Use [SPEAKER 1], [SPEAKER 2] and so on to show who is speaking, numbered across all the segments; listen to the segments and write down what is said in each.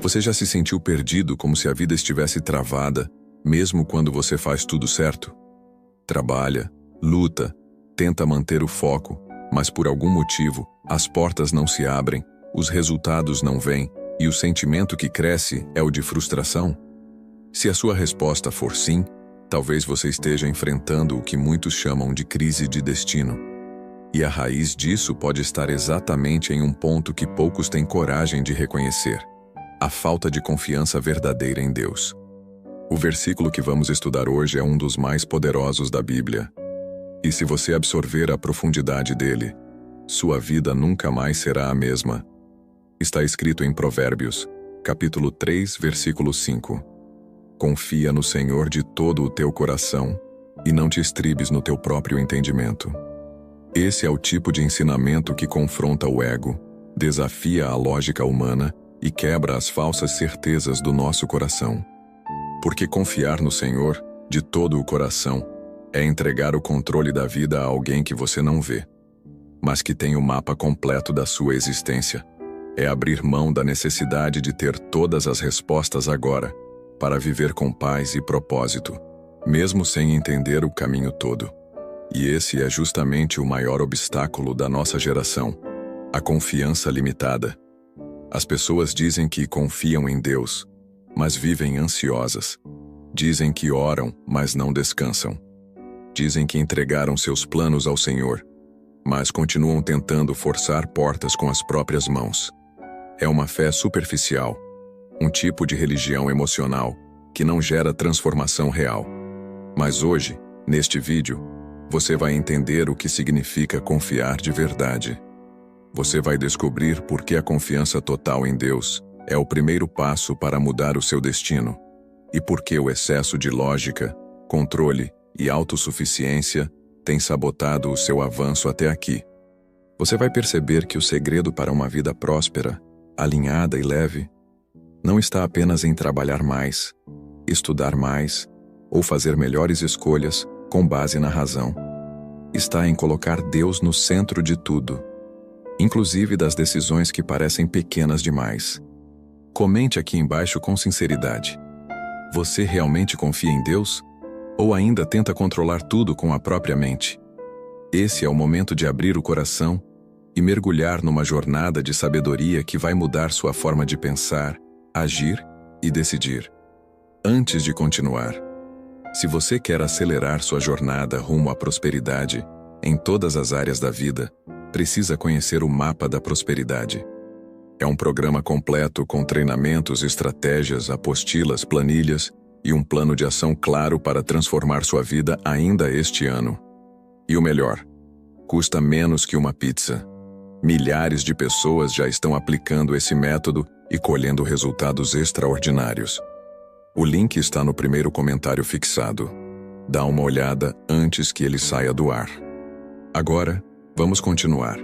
[SPEAKER 1] Você já se sentiu perdido, como se a vida estivesse travada, mesmo quando você faz tudo certo? Trabalha, luta, tenta manter o foco, mas por algum motivo, as portas não se abrem, os resultados não vêm, e o sentimento que cresce é o de frustração? Se a sua resposta for sim, talvez você esteja enfrentando o que muitos chamam de crise de destino. E a raiz disso pode estar exatamente em um ponto que poucos têm coragem de reconhecer: a falta de confiança verdadeira em Deus. O versículo que vamos estudar hoje é um dos mais poderosos da Bíblia. E se você absorver a profundidade dele, sua vida nunca mais será a mesma. Está escrito em Provérbios, capítulo 3, versículo 5. Confia no Senhor de todo o teu coração e não te estribes no teu próprio entendimento. Esse é o tipo de ensinamento que confronta o ego, desafia a lógica humana e quebra as falsas certezas do nosso coração. Porque confiar no Senhor, de todo o coração, é entregar o controle da vida a alguém que você não vê, mas que tem o mapa completo da sua existência. É abrir mão da necessidade de ter todas as respostas agora, para viver com paz e propósito, mesmo sem entender o caminho todo. E esse é justamente o maior obstáculo da nossa geração: a confiança limitada. As pessoas dizem que confiam em Deus, mas vivem ansiosas. Dizem que oram, mas não descansam. Dizem que entregaram seus planos ao Senhor, mas continuam tentando forçar portas com as próprias mãos. É uma fé superficial, um tipo de religião emocional que não gera transformação real. Mas hoje, neste vídeo, você vai entender o que significa confiar de verdade. Você vai descobrir por que a confiança total em Deus é o primeiro passo para mudar o seu destino, e por que o excesso de lógica, controle e autossuficiência tem sabotado o seu avanço até aqui. Você vai perceber que o segredo para uma vida próspera, alinhada e leve, não está apenas em trabalhar mais, estudar mais ou fazer melhores escolhas com base na razão. Está em colocar Deus no centro de tudo, inclusive das decisões que parecem pequenas demais. Comente aqui embaixo com sinceridade: você realmente confia em Deus? Ou ainda tenta controlar tudo com a própria mente? Esse é o momento de abrir o coração e mergulhar numa jornada de sabedoria que vai mudar sua forma de pensar, agir e decidir. Antes de continuar, se você quer acelerar sua jornada rumo à prosperidade em todas as áreas da vida, precisa conhecer o Mapa da Prosperidade. É um programa completo com treinamentos, estratégias, apostilas, planilhas e um plano de ação claro para transformar sua vida ainda este ano. E o melhor, custa menos que uma pizza. Milhares de pessoas já estão aplicando esse método e colhendo resultados extraordinários. O link está no primeiro comentário fixado. Dá uma olhada antes que ele saia do ar. Agora, vamos continuar.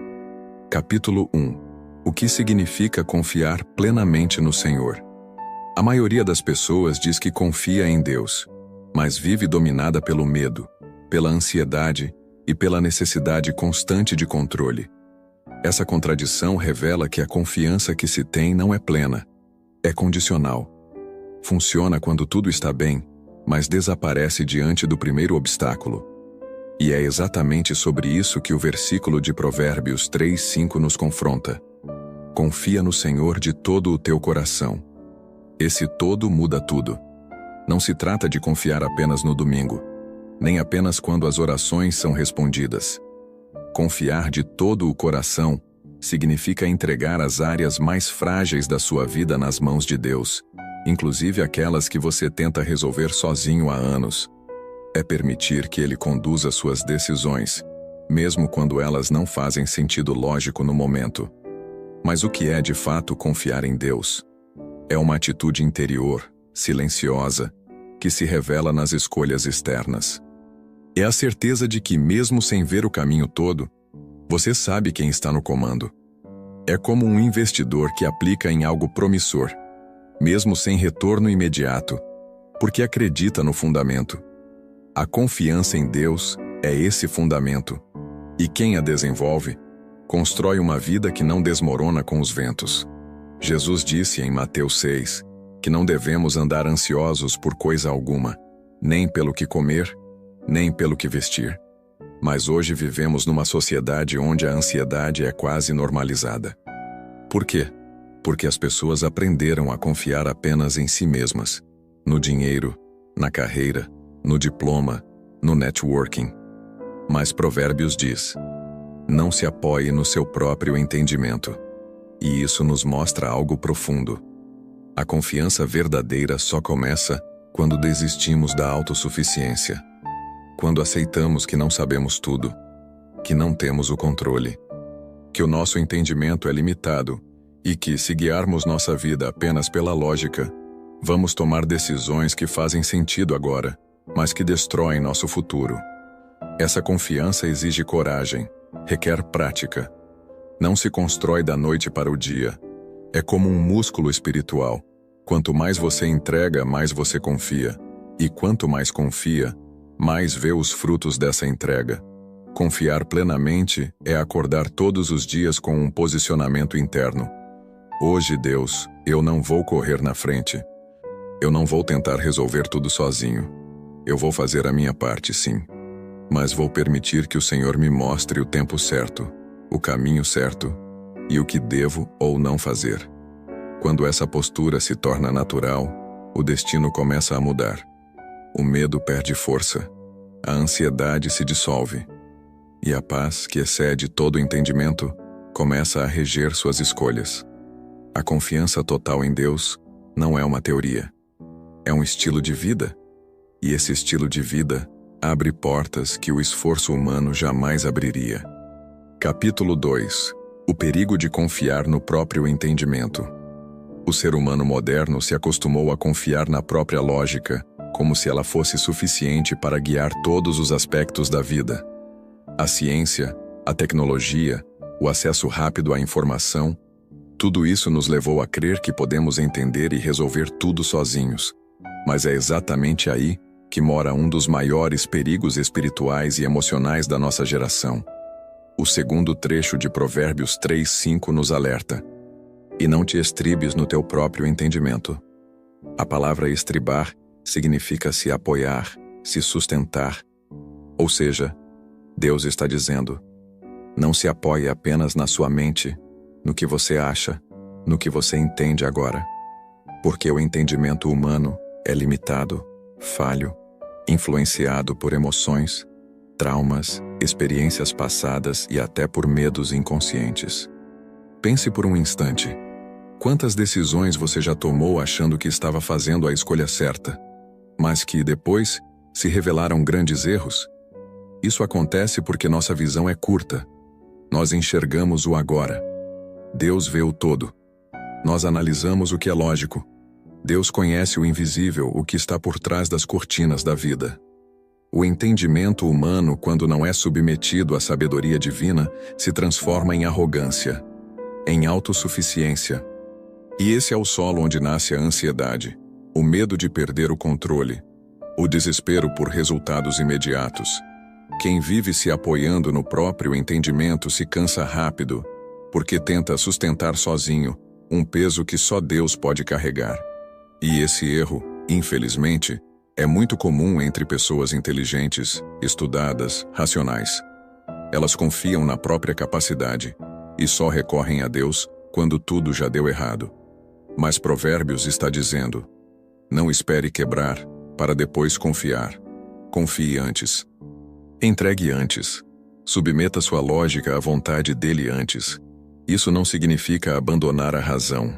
[SPEAKER 1] Capítulo 1. O que significa confiar plenamente no Senhor? A maioria das pessoas diz que confia em Deus, mas vive dominada pelo medo, pela ansiedade e pela necessidade constante de controle. Essa contradição revela que a confiança que se tem não é plena, é condicional. Funciona quando tudo está bem, mas desaparece diante do primeiro obstáculo. E é exatamente sobre isso que o versículo de Provérbios 3:5 nos confronta. Confia no Senhor de todo o teu coração. Esse todo muda tudo. Não se trata de confiar apenas no domingo, nem apenas quando as orações são respondidas. Confiar de todo o coração significa entregar as áreas mais frágeis da sua vida nas mãos de Deus, inclusive aquelas que você tenta resolver sozinho há anos. É permitir que Ele conduza suas decisões, mesmo quando elas não fazem sentido lógico no momento. Mas o que é de fato confiar em Deus? É uma atitude interior, silenciosa, que se revela nas escolhas externas. É a certeza de que, mesmo sem ver o caminho todo, você sabe quem está no comando. É como um investidor que aplica em algo promissor, mesmo sem retorno imediato, porque acredita no fundamento. A confiança em Deus é esse fundamento, e quem a desenvolve, constrói uma vida que não desmorona com os ventos. Jesus disse em Mateus 6 que não devemos andar ansiosos por coisa alguma, nem pelo que comer, nem pelo que vestir. Mas hoje vivemos numa sociedade onde a ansiedade é quase normalizada. Por quê? Porque as pessoas aprenderam a confiar apenas em si mesmas, no dinheiro, na carreira, no diploma, no networking. Mas Provérbios diz: não se apoie no seu próprio entendimento. E isso nos mostra algo profundo. A confiança verdadeira só começa quando desistimos da autossuficiência. Quando aceitamos que não sabemos tudo, que não temos o controle, que o nosso entendimento é limitado e que, se guiarmos nossa vida apenas pela lógica, vamos tomar decisões que fazem sentido agora, mas que destroem nosso futuro. Essa confiança exige coragem, requer prática. Não se constrói da noite para o dia. É como um músculo espiritual. Quanto mais você entrega, mais você confia. E quanto mais confia, mais vê os frutos dessa entrega. Confiar plenamente é acordar todos os dias com um posicionamento interno. Hoje, Deus, eu não vou correr na frente. Eu não vou tentar resolver tudo sozinho. Eu vou fazer a minha parte, sim. Mas vou permitir que o Senhor me mostre o tempo certo, o caminho certo e o que devo ou não fazer. Quando essa postura se torna natural, o destino começa a mudar. O medo perde força, a ansiedade se dissolve, e a paz, que excede todo o entendimento, começa a reger suas escolhas. A confiança total em Deus não é uma teoria, é um estilo de vida, e esse estilo de vida abre portas que o esforço humano jamais abriria. Capítulo 2. O perigo de confiar no próprio entendimento. O ser humano moderno se acostumou a confiar na própria lógica, como se ela fosse suficiente para guiar todos os aspectos da vida. A ciência, a tecnologia, o acesso rápido à informação, tudo isso nos levou a crer que podemos entender e resolver tudo sozinhos. Mas é exatamente aí que mora um dos maiores perigos espirituais e emocionais da nossa geração. O segundo trecho de Provérbios 3:5 nos alerta: e não te estribes no teu próprio entendimento. A palavra estribar significa se apoiar, se sustentar. Ou seja, Deus está dizendo: não se apoie apenas na sua mente, no que você acha, no que você entende agora. Porque o entendimento humano é limitado, falho, influenciado por emoções, traumas, experiências passadas e até por medos inconscientes. Pense por um instante. Quantas decisões você já tomou achando que estava fazendo a escolha certa, mas que, depois, se revelaram grandes erros? Isso acontece porque nossa visão é curta. Nós enxergamos o agora. Deus vê o todo. Nós analisamos o que é lógico. Deus conhece o invisível, o que está por trás das cortinas da vida. O entendimento humano, quando não é submetido à sabedoria divina, se transforma em arrogância, em autossuficiência. E esse é o solo onde nasce a ansiedade, o medo de perder o controle, o desespero por resultados imediatos. Quem vive se apoiando no próprio entendimento se cansa rápido, porque tenta sustentar sozinho um peso que só Deus pode carregar. E esse erro, infelizmente, é muito comum entre pessoas inteligentes, estudadas, racionais. Elas confiam na própria capacidade e só recorrem a Deus quando tudo já deu errado. Mas Provérbios está dizendo: não espere quebrar para depois confiar. Confie antes. Entregue antes. Submeta sua lógica à vontade dele antes. Isso não significa abandonar a razão.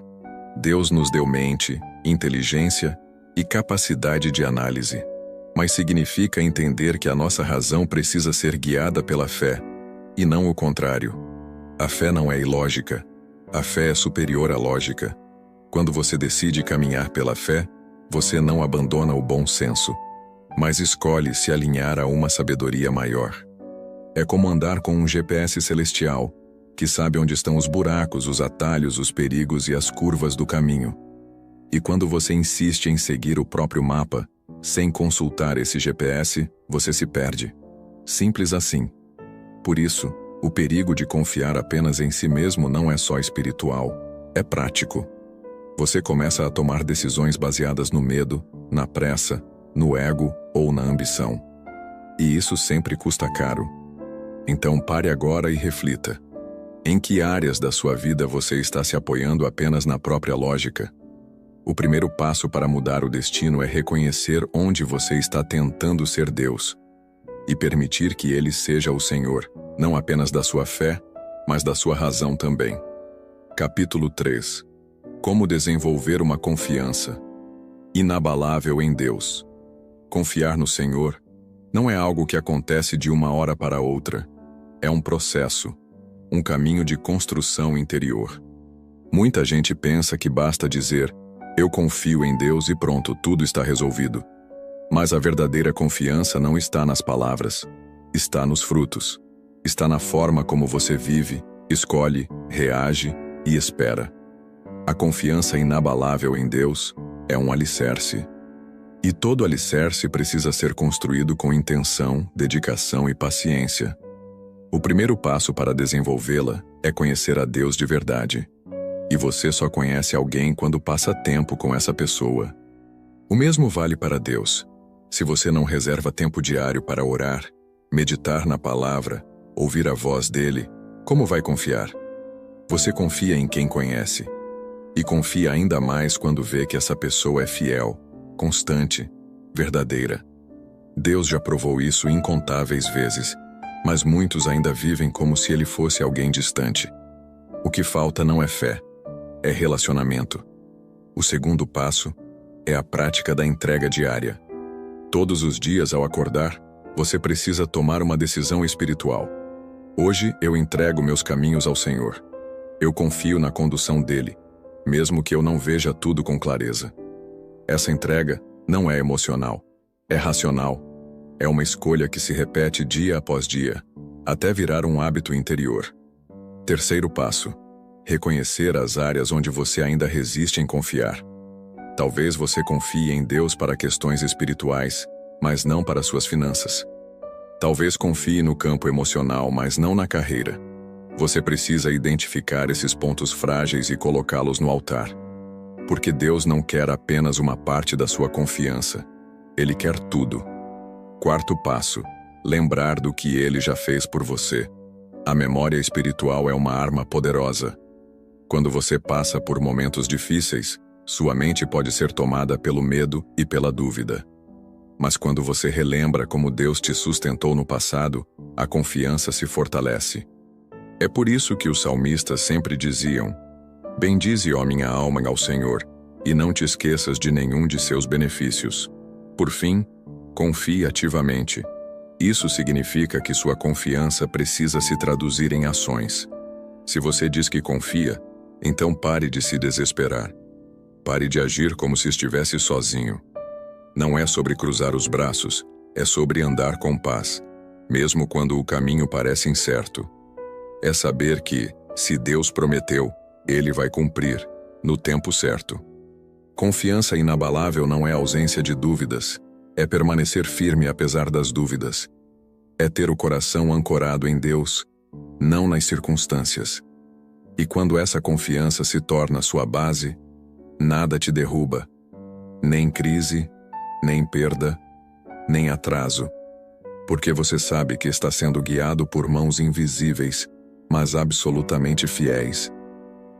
[SPEAKER 1] Deus nos deu mente, inteligência e capacidade de análise, mas significa entender que a nossa razão precisa ser guiada pela fé, e não o contrário. A fé não é ilógica. A fé é superior à lógica. Quando você decide caminhar pela fé, você não abandona o bom senso, mas escolhe se alinhar a uma sabedoria maior. É como andar com um GPS celestial, que sabe onde estão os buracos, os atalhos, os perigos e as curvas do caminho. E quando você insiste em seguir o próprio mapa, sem consultar esse GPS, você se perde. Simples assim. Por isso, o perigo de confiar apenas em si mesmo não é só espiritual, É prático. Você começa a tomar decisões baseadas no medo, na pressa, no ego ou na ambição. E isso sempre custa caro. Então pare agora e reflita. Em que áreas da sua vida você está se apoiando apenas na própria lógica? O primeiro passo para mudar o destino é reconhecer onde você está tentando ser Deus e permitir que Ele seja o Senhor, não apenas da sua fé, mas da sua razão também. Capítulo 3. Como desenvolver uma confiança inabalável em Deus. Confiar no Senhor não é algo que acontece de uma hora para outra. É um processo, um caminho de construção interior. Muita gente pensa que basta dizer, eu confio em Deus e pronto, tudo está resolvido. Mas a verdadeira confiança não está nas palavras, está nos frutos. Está na forma como você vive, escolhe, reage e espera. A confiança inabalável em Deus é um alicerce. E todo alicerce precisa ser construído com intenção, dedicação e paciência. O primeiro passo para desenvolvê-la é conhecer a Deus de verdade. E você só conhece alguém quando passa tempo com essa pessoa. O mesmo vale para Deus. Se você não reserva tempo diário para orar, meditar na palavra, ouvir a voz dele, como vai confiar? Você confia em quem conhece. E confia ainda mais quando vê que essa pessoa é fiel, constante, verdadeira. Deus já provou isso incontáveis vezes, mas muitos ainda vivem como se ele fosse alguém distante. O que falta não é fé, é relacionamento. O segundo passo é a prática da entrega diária. Todos os dias ao acordar, você precisa tomar uma decisão espiritual. Hoje eu entrego meus caminhos ao Senhor. Eu confio na condução dele, mesmo que eu não veja tudo com clareza. Essa entrega não é emocional, é racional. É uma escolha que se repete dia após dia, até virar um hábito interior. Terceiro passo: reconhecer as áreas onde você ainda resiste em confiar. Talvez você confie em Deus para questões espirituais, mas não para suas finanças. Talvez confie no campo emocional, mas não na carreira. Você precisa identificar esses pontos frágeis e colocá-los no altar. Porque Deus não quer apenas uma parte da sua confiança. Ele quer tudo. Quarto passo: lembrar do que Ele já fez por você. A memória espiritual é uma arma poderosa. Quando você passa por momentos difíceis, sua mente pode ser tomada pelo medo e pela dúvida. Mas quando você relembra como Deus te sustentou no passado, a confiança se fortalece. É por isso que os salmistas sempre diziam: bendize, ó minha alma, ao Senhor, e não te esqueças de nenhum de seus benefícios. Por fim, confie ativamente. Isso significa que sua confiança precisa se traduzir em ações. Se você diz que confia, então pare de se desesperar. Pare de agir como se estivesse sozinho. Não é sobre cruzar os braços, é sobre andar com paz, mesmo quando o caminho parece incerto. É saber que, se Deus prometeu, Ele vai cumprir, no tempo certo. Confiança inabalável não é ausência de dúvidas, é permanecer firme apesar das dúvidas. É ter o coração ancorado em Deus, não nas circunstâncias. E quando essa confiança se torna sua base, nada te derruba, nem crise, nem perda, nem atraso, porque você sabe que está sendo guiado por mãos invisíveis, mas absolutamente fiéis.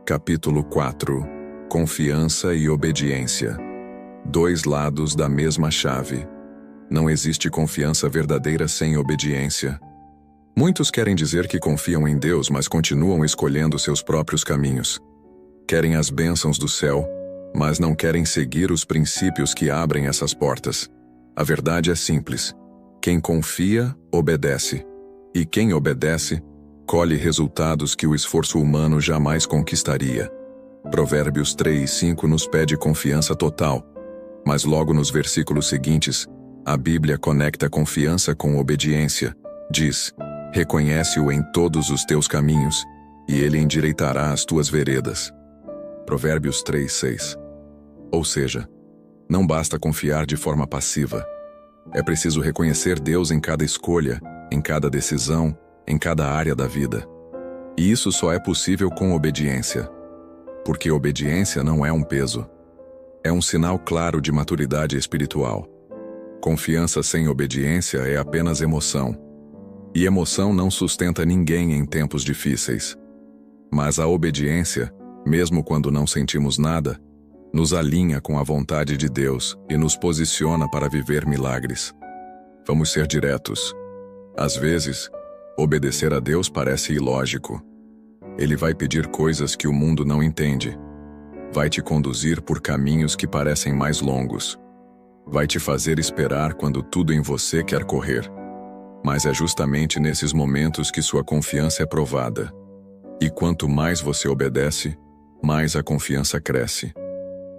[SPEAKER 1] Capítulo 4. Confiança e obediência. Dois lados da mesma chave. Não existe confiança verdadeira sem obediência. Muitos querem dizer que confiam em Deus, mas continuam escolhendo seus próprios caminhos. Querem as bênçãos do céu, mas não querem seguir os princípios que abrem essas portas. A verdade é simples: quem confia, obedece. E quem obedece, colhe resultados que o esforço humano jamais conquistaria. Provérbios 3:5 nos pede confiança total, mas logo nos versículos seguintes, a Bíblia conecta confiança com obediência. Diz: reconhece-o em todos os teus caminhos, e ele endireitará as tuas veredas. Provérbios 3:6. Ou seja, não basta confiar de forma passiva. É preciso reconhecer Deus em cada escolha, em cada decisão, em cada área da vida. E isso só é possível com obediência. Porque obediência não é um peso. É um sinal claro de maturidade espiritual. Confiança sem obediência é apenas emoção. E emoção não sustenta ninguém em tempos difíceis. Mas a obediência, mesmo quando não sentimos nada, nos alinha com a vontade de Deus e nos posiciona para viver milagres. Vamos ser diretos. Às vezes, obedecer a Deus parece ilógico. Ele vai pedir coisas que o mundo não entende. Vai te conduzir por caminhos que parecem mais longos. Vai te fazer esperar quando tudo em você quer correr. Mas é justamente nesses momentos que sua confiança é provada. E quanto mais você obedece, mais a confiança cresce.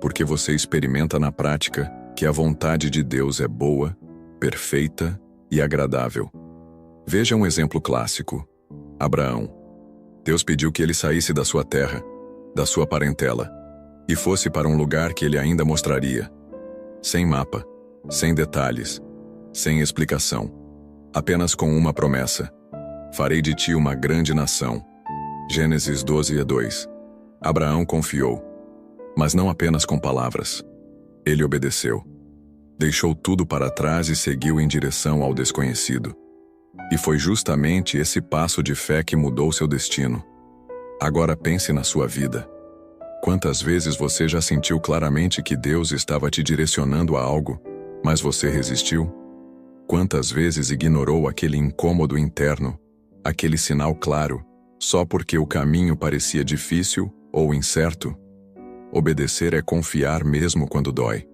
[SPEAKER 1] Porque você experimenta na prática que a vontade de Deus é boa, perfeita e agradável. Veja um exemplo clássico. Abraão. Deus pediu que ele saísse da sua terra, da sua parentela, e fosse para um lugar que ele ainda mostraria. Sem mapa, sem detalhes, sem explicação. Apenas com uma promessa. Farei de ti uma grande nação. Gênesis 12:2. Abraão confiou, mas não apenas com palavras. Ele obedeceu. Deixou tudo para trás e seguiu em direção ao desconhecido. E foi justamente esse passo de fé que mudou seu destino. Agora pense na sua vida. Quantas vezes você já sentiu claramente que Deus estava te direcionando a algo, mas você resistiu? Quantas vezes ignorou aquele incômodo interno, aquele sinal claro, só porque o caminho parecia difícil ou incerto? Obedecer é confiar mesmo quando dói.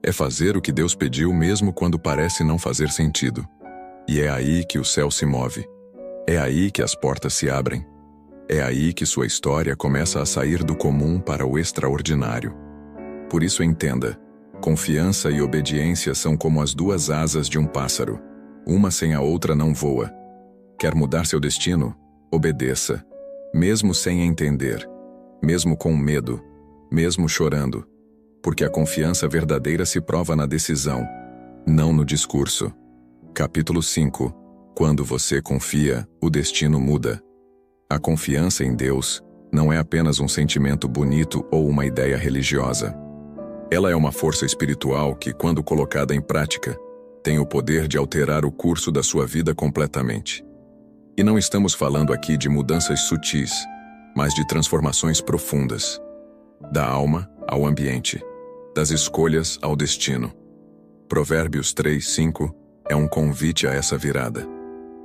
[SPEAKER 1] É fazer o que Deus pediu mesmo quando parece não fazer sentido. E é aí que o céu se move. É aí que as portas se abrem. É aí que sua história começa a sair do comum para o extraordinário. Por isso entenda, confiança e obediência são como as duas asas de um pássaro. Uma sem a outra não voa. Quer mudar seu destino? Obedeça. Mesmo sem entender. Mesmo com medo. Mesmo chorando. Porque a confiança verdadeira se prova na decisão, não no discurso. Capítulo 5. Quando você confia, o destino muda. A confiança em Deus não é apenas um sentimento bonito ou uma ideia religiosa. Ela é uma força espiritual que, quando colocada em prática, tem o poder de alterar o curso da sua vida completamente. E não estamos falando aqui de mudanças sutis, mas de transformações profundas. Da alma ao ambiente, das escolhas ao destino. Provérbios 3:5 é um convite a essa virada.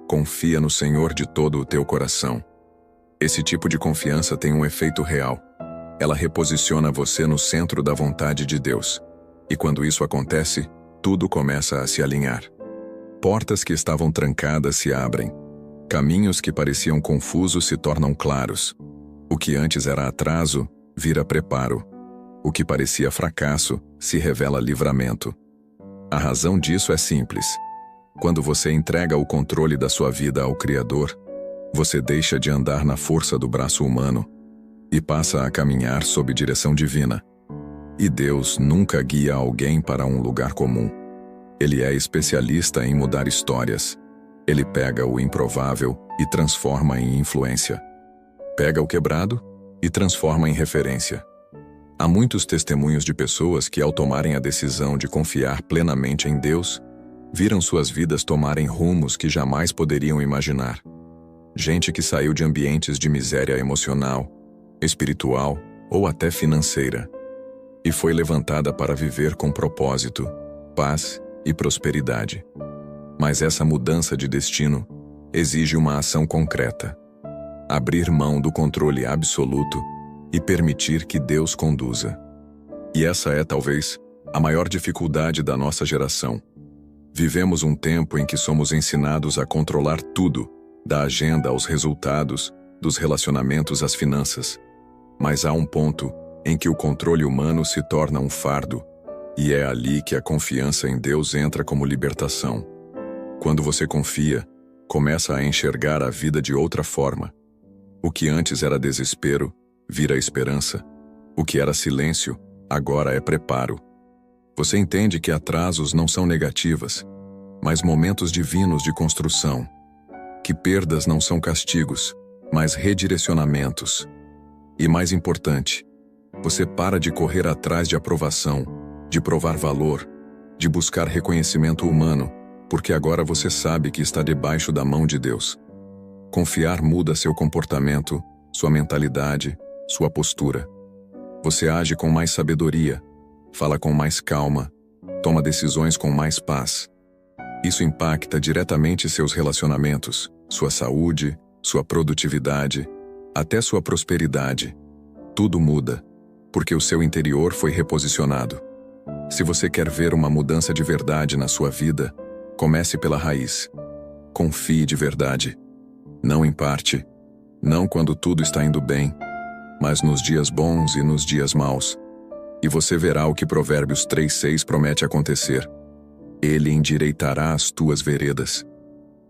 [SPEAKER 1] Confia no Senhor de todo o teu coração. Esse tipo de confiança tem um efeito real. Ela reposiciona você no centro da vontade de Deus. E quando isso acontece, tudo começa a se alinhar. Portas que estavam trancadas se abrem. Caminhos que pareciam confusos se tornam claros. O que antes era atraso, vira preparo. O que parecia fracasso, se revela livramento. A razão disso é simples. Quando você entrega o controle da sua vida ao Criador, você deixa de andar na força do braço humano e passa a caminhar sob direção divina. E Deus nunca guia alguém para um lugar comum. Ele é especialista em mudar histórias. Ele pega o improvável e transforma em influência. Pega o quebrado e transforma em referência. Há muitos testemunhos de pessoas que, ao tomarem a decisão de confiar plenamente em Deus, viram suas vidas tomarem rumos que jamais poderiam imaginar. Gente que saiu de ambientes de miséria emocional, espiritual ou até financeira, e foi levantada para viver com propósito, paz e prosperidade. Mas essa mudança de destino exige uma ação concreta. Abrir mão do controle absoluto e permitir que Deus conduza. E essa é, talvez, a maior dificuldade da nossa geração. Vivemos um tempo em que somos ensinados a controlar tudo, da agenda aos resultados, dos relacionamentos às finanças. Mas há um ponto em que o controle humano se torna um fardo, e é ali que a confiança em Deus entra como libertação. Quando você confia, começa a enxergar a vida de outra forma. O que antes era desespero, vira esperança. O que era silêncio, agora é preparo. Você entende que atrasos não são negativas, mas momentos divinos de construção. Que perdas não são castigos, mas redirecionamentos. E mais importante, Você para de correr atrás de aprovação, de provar valor, de buscar reconhecimento humano, porque agora você sabe que está debaixo da mão de Deus. Confiar muda seu comportamento, sua mentalidade, sua postura. Você age com mais sabedoria, fala com mais calma, toma decisões com mais paz. Isso impacta diretamente seus relacionamentos, sua saúde, sua produtividade, até sua prosperidade. Tudo muda, porque o seu interior foi reposicionado. Se você quer ver uma mudança de verdade na sua vida, comece pela raiz. Confie de verdade. Não em parte, não quando tudo está indo bem, mas nos dias bons e nos dias maus. E você verá o que Provérbios 3:6 promete acontecer. Ele endireitará as tuas veredas.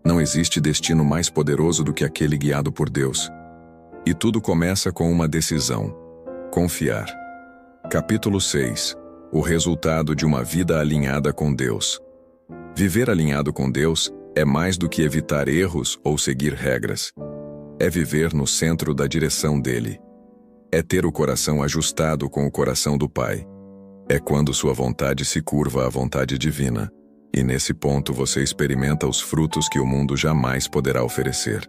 [SPEAKER 1] Não existe destino mais poderoso do que aquele guiado por Deus. E tudo começa com uma decisão: confiar. Capítulo 6. O resultado de uma vida alinhada com Deus. Viver alinhado com Deus é mais do que evitar erros ou seguir regras. É viver no centro da direção dele. É ter o coração ajustado com o coração do Pai. É quando sua vontade se curva à vontade divina. E nesse ponto você experimenta os frutos que o mundo jamais poderá oferecer.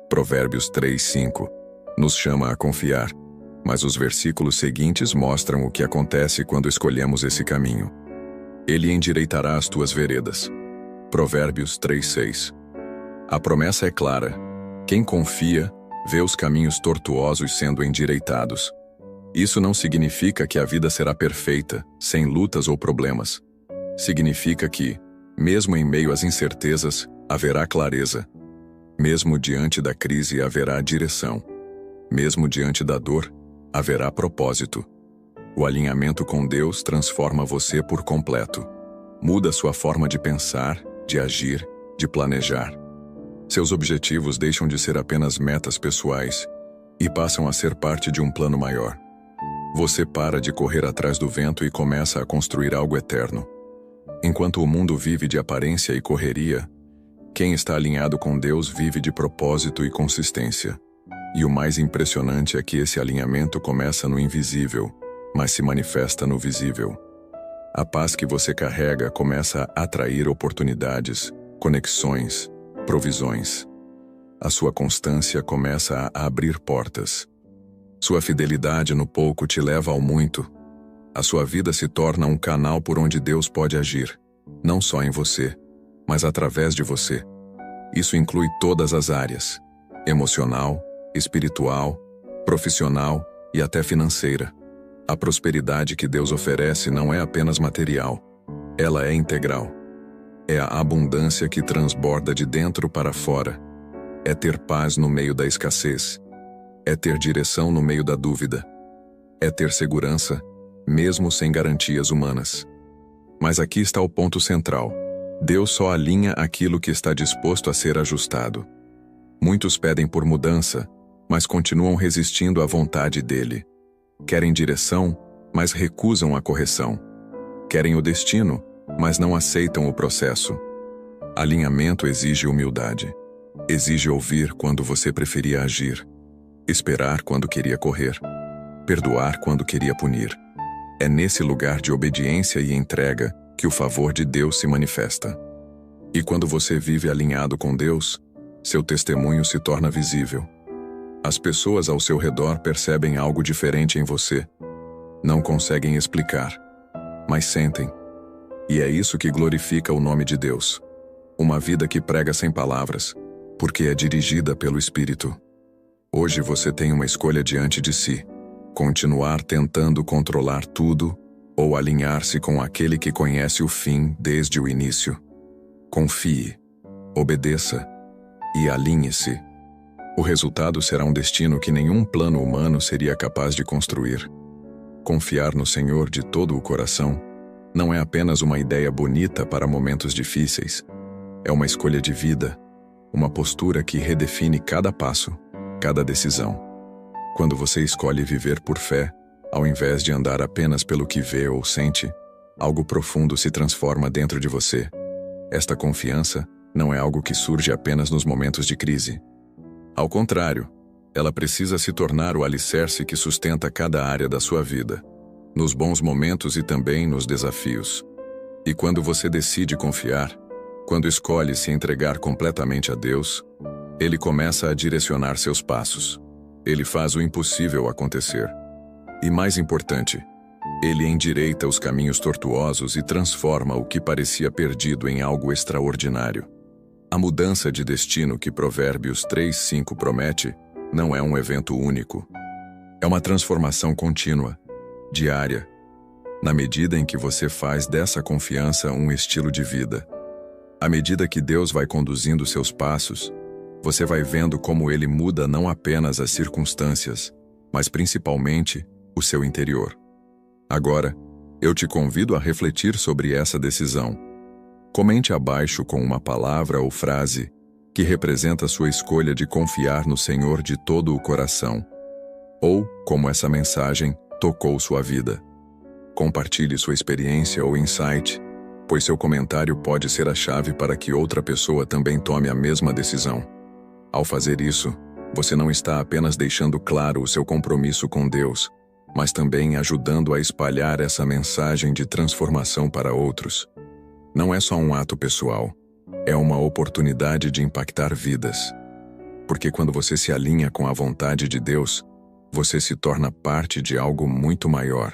[SPEAKER 1] Provérbios 3:5 nos chama a confiar, mas os versículos seguintes mostram o que acontece quando escolhemos esse caminho. Ele endireitará as tuas veredas. Provérbios 3:6. A promessa é clara. Quem confia, vê os caminhos tortuosos sendo endireitados. Isso não significa que a vida será perfeita, sem lutas ou problemas. Significa que, mesmo em meio às incertezas, haverá clareza. Mesmo diante da crise, haverá direção. Mesmo diante da dor, haverá propósito. O alinhamento com Deus transforma você por completo. Muda sua forma de pensar, de agir, de planejar. Seus objetivos deixam de ser apenas metas pessoais e passam a ser parte de um plano maior. Você para de correr atrás do vento e começa a construir algo eterno. Enquanto o mundo vive de aparência e correria, quem está alinhado com Deus vive de propósito e consistência. E o mais impressionante é que esse alinhamento começa no invisível, mas se manifesta no visível. A paz que você carrega começa a atrair oportunidades, conexões, provisões. A sua constância começa a abrir portas. Sua fidelidade no pouco te leva ao muito. A sua vida se torna um canal por onde Deus pode agir, não só em você, mas através de você. Isso inclui todas as áreas: emocional, espiritual, profissional e até financeira. A prosperidade que Deus oferece não é apenas material, ela é integral. É a abundância que transborda de dentro para fora. É ter paz no meio da escassez. É ter direção no meio da dúvida. É ter segurança, mesmo sem garantias humanas. Mas aqui está o ponto central. Deus só alinha aquilo que está disposto a ser ajustado. Muitos pedem por mudança, mas continuam resistindo à vontade dele. Querem direção, mas recusam a correção. Querem o destino, mas não aceitam o processo. Alinhamento exige humildade. Exige ouvir quando você preferia agir, esperar quando queria correr, perdoar quando queria punir. É nesse lugar de obediência e entrega que o favor de Deus se manifesta. E quando você vive alinhado com Deus, seu testemunho se torna visível. As pessoas ao seu redor percebem algo diferente em você. Não conseguem explicar, mas sentem. E é isso que glorifica o nome de Deus. Uma vida que prega sem palavras, porque é dirigida pelo Espírito. Hoje você tem uma escolha diante de si: continuar tentando controlar tudo ou alinhar-se com aquele que conhece o fim desde o início. Confie, obedeça e alinhe-se. O resultado será um destino que nenhum plano humano seria capaz de construir. Confiar no Senhor de todo o coração não é apenas uma ideia bonita para momentos difíceis. É uma escolha de vida, uma postura que redefine cada passo, cada decisão. Quando você escolhe viver por fé, ao invés de andar apenas pelo que vê ou sente, algo profundo se transforma dentro de você. Esta confiança não é algo que surge apenas nos momentos de crise. Ao contrário, Ela precisa se tornar o alicerce que sustenta cada área da sua vida, nos bons momentos e também nos desafios. E quando você decide confiar, quando escolhe se entregar completamente a Deus, Ele começa a direcionar seus passos. Ele faz o impossível acontecer. E mais importante, Ele endireita os caminhos tortuosos e transforma o que parecia perdido em algo extraordinário. A mudança de destino que Provérbios 3:5 promete não é um evento único. É uma transformação contínua, diária, na medida em que você faz dessa confiança um estilo de vida. À medida que Deus vai conduzindo seus passos, você vai vendo como Ele muda não apenas as circunstâncias, mas principalmente o seu interior. Agora, eu te convido a refletir sobre essa decisão. Comente abaixo com uma palavra ou frase que representa sua escolha de confiar no Senhor de todo o coração, ou como essa mensagem tocou sua vida. Compartilhe sua experiência ou insight, pois seu comentário pode ser a chave para que outra pessoa também tome a mesma decisão. Ao fazer isso, você não está apenas deixando claro o seu compromisso com Deus, mas também ajudando a espalhar essa mensagem de transformação para outros. Não é só um ato pessoal, é uma oportunidade de impactar vidas. Porque quando você se alinha com a vontade de Deus, você se torna parte de algo muito maior.